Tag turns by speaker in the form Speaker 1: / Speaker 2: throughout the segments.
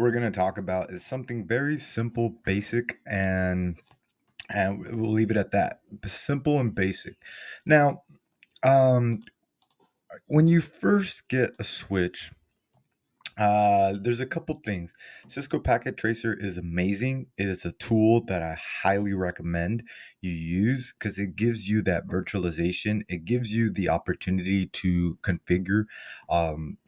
Speaker 1: we're going to talk about is something very simple, basic, and we'll leave it at that. Simple and basic. Now, um, when you first get a switch, there's a couple things. Cisco Packet Tracer is amazing. It is a tool that I highly recommend you use because it gives you that virtualization. It gives you the opportunity to configure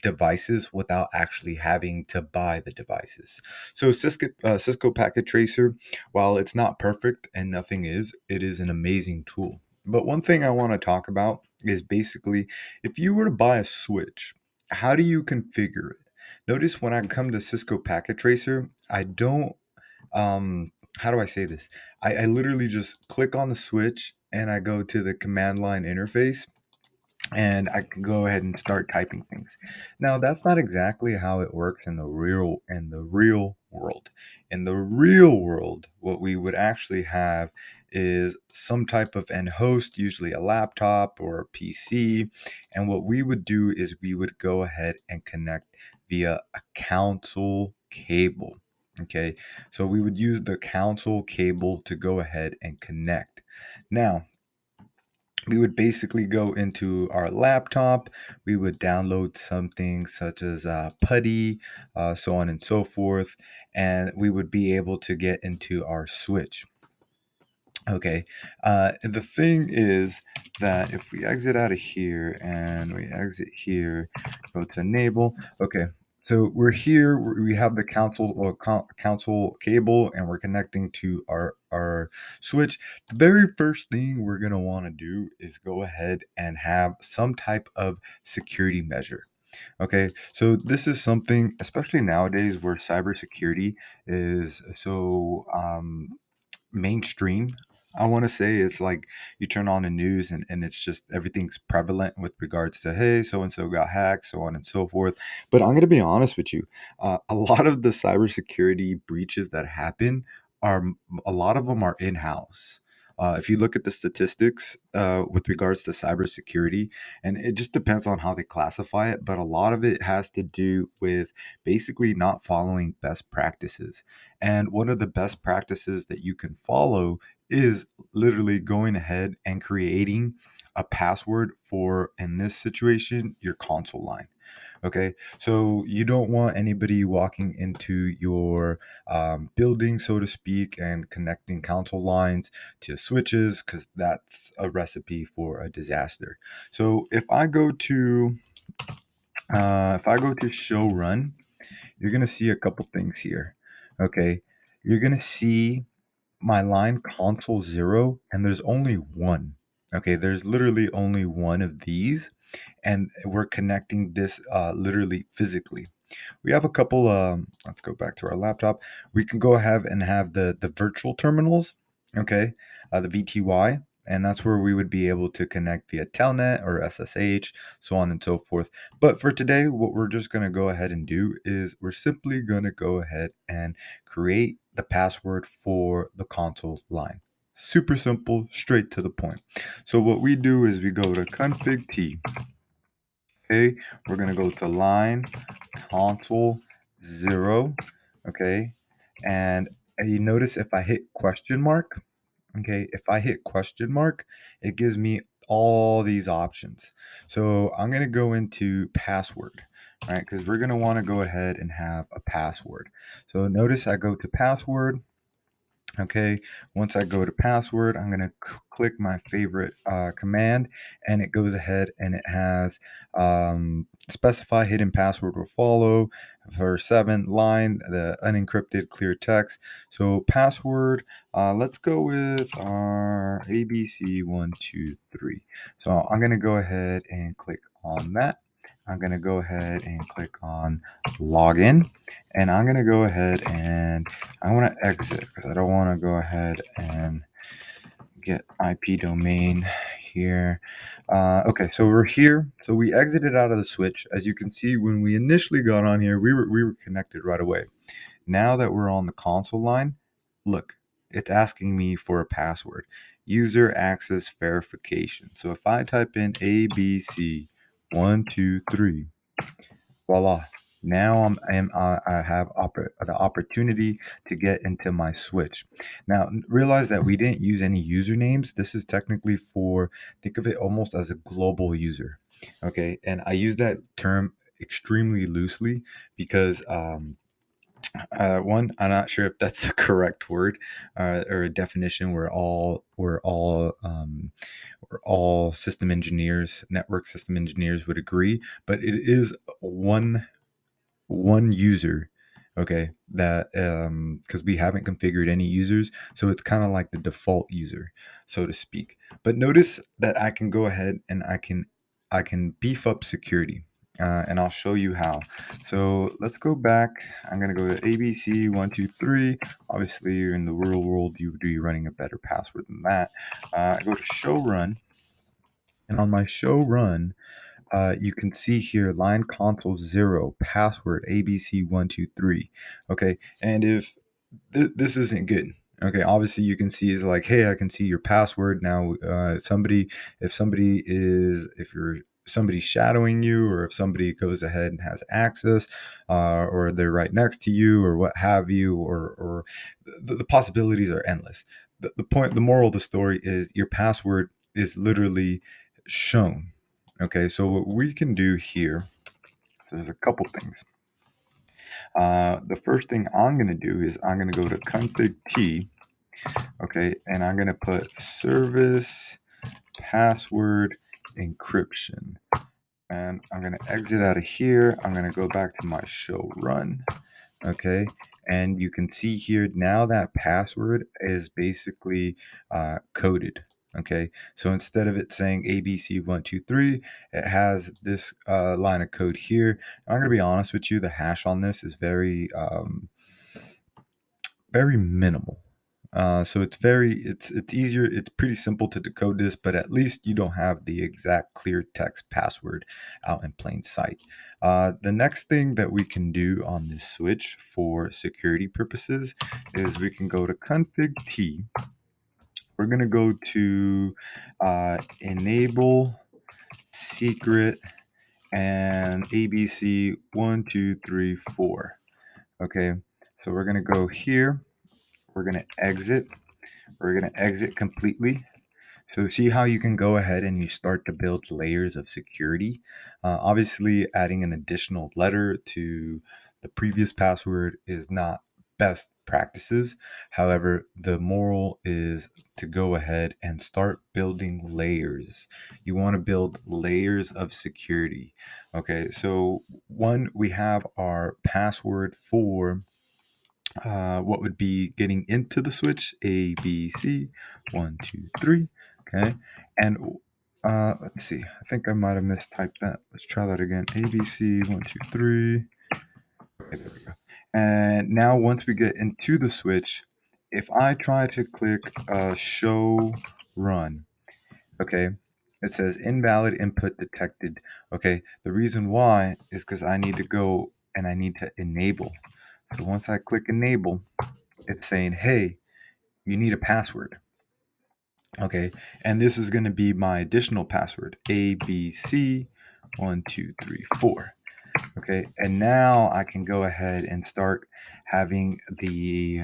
Speaker 1: devices without actually having to buy the devices. So Cisco Packet Tracer, while it's not perfect and nothing is, it is an amazing tool. But one thing I want to talk about is basically if you were to buy a switch, how do you configure it? Notice when I come to Cisco Packet Tracer, I don't, how do I say this? I literally just click on the switch and I go to the command line interface and I can go ahead and start typing things. Now, that's not exactly how it works in the real world. In the real world, what we would actually have is some type of end host, usually a laptop or a PC, and what we would do is we would go ahead and connect via a console cable. Okay, so we would use the console cable to go ahead and connect. Now, we would basically go into our laptop. We would download something such as Putty, so on and so forth, and we would be able to get into our switch. Okay. The thing is that if we exit out of here and we exit here, go to enable. Okay. So we're here. We have the console cable, and we're connecting to our switch. The very first thing we're gonna want to do is go ahead and have some type of security measure. Okay, so this is something, especially nowadays, where cybersecurity is so mainstream. I want to say it's like you turn on the news and it's just everything's prevalent with regards to, hey, so and so got hacked, so on and so forth. But I'm going to be honest with you. A lot of the cybersecurity breaches that happen are a lot of them are in house. If you look at the statistics with regards to cybersecurity, and it just depends on how they classify it, but a lot of it has to do with basically not following best practices. And one of the best practices that you can follow is literally going ahead and creating a password for, in this situation, your console line. Okay, so you don't want anybody walking into your building, so to speak, and connecting console lines to switches because that's a recipe for a disaster. So if I go to show run, you're gonna see a couple things here. Okay, you're gonna see my line console 0, and there's only one. Okay, there's literally only one of these, and we're connecting this literally physically. We have a couple. Let's go back to our laptop. We can go ahead and have the virtual terminals. Okay, the VTY, and that's where we would be able to connect via Telnet or SSH, so on and so forth. But for today, what we're just going to go ahead and do is we're simply going to go ahead and create the password for the console line. Super simple, straight to the point. So what we do is we go to config t. Okay, we're gonna go to line console 0. Okay, and you notice if I hit question mark, okay, if I hit question mark, it gives me all these options. So I'm gonna go into password, right? Because we're gonna want to go ahead and have a password. So notice I go to password. Okay, once I go to password, I'm going to click my favorite command, and it goes ahead and it has specify hidden password will follow for 7 line, the unencrypted clear text. So password, let's go with our ABC123. So I'm going to go ahead and click on that. I'm going to go ahead and click on login, and I'm going to go ahead and I want to exit because I don't want to go ahead and get IP domain here. Okay, so we're here. So we exited out of the switch. As you can see, when we initially got on here, we were connected right away. Now that we're on the console line, look, it's asking me for a password. User access verification. So if I type in ABC123, voila, Now I have the opportunity to get into my switch. Now realize that we didn't use any usernames. This is technically for, think of it almost as a global user. Okay, and I use that term extremely loosely because one, I'm not sure if that's the correct word or a definition where we're all system engineers, network system engineers would agree, but it is one user. Okay, that because we haven't configured any users, so it's kind of like the default user, so to speak. But notice that I can go ahead and I can beef up security, and I'll show you how. So let's go back. I'm gonna go to ABC123. Obviously, you're in the real world, you would be running a better password than that. I go to show run, and on my show run, you can see here line console 0 password ABC123. Okay, and if this isn't good. Okay, obviously you can see is like, hey, I can see your password now. If you're somebody's shadowing you, or if somebody goes ahead and has access, or they're right next to you, or what have you, or the possibilities are endless. The moral of the story is your password is literally shown. Okay, so what we can do here, so there's a couple things. The first thing I'm going to do is I'm going to go to config T, okay, and I'm going to put service password encryption. And I'm going to exit out of here. I'm going to go back to my show run, okay, and you can see here now that password is basically coded. Okay, so instead of it saying ABC123, it has this line of code here. I'm going to be honest with you, the hash on this is very minimal. So it's easier. It's pretty simple to decode this, but at least you don't have the exact clear text password out in plain sight. The next thing that we can do on this switch for security purposes is we can go to config T. We're gonna go to enable secret and ABC 1 2 3 4. Okay, so we're gonna go here. We're gonna exit. We're going to exit completely. So see how you can go ahead and you start to build layers of security. Obviously, adding an additional letter to the previous password is not best practices. However, the moral is to go ahead and start building layers. You want to build layers of security. Okay, so one, we have our password for what would be getting into the switch, A, B, C, 1 2 3. Okay, and let's see, I think I might have mistyped that. Let's try that again. A, B, C, 1 2 3. Okay, there we go. And now once we get into the switch, if I try to click show run, okay, it says invalid input detected. Okay, the reason why is because I need to go and I need to enable. So once I click enable, it's saying, hey, you need a password. Okay, and this is going to be my additional password, ABC1 2 3 4. Okay, and now I can go ahead and start having the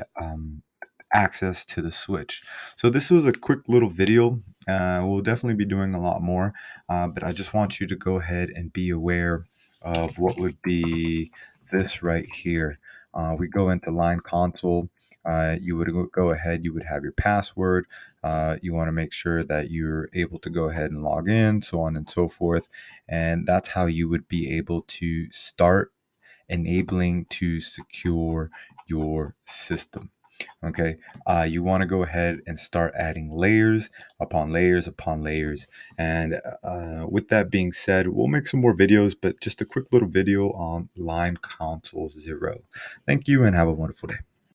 Speaker 1: access to the switch. So this was a quick little video. We'll definitely be doing a lot more, but I just want you to go ahead and be aware of what would be this right here. We go into line console. You would go ahead, you would have your password. You want to make sure that you're able to go ahead and log in, so on and so forth. And that's how you would be able to start enabling to secure your system. Okay, you want to go ahead and start adding layers upon layers upon layers. And with that being said, we'll make some more videos, but just a quick little video on line console 0. Thank you and have a wonderful day.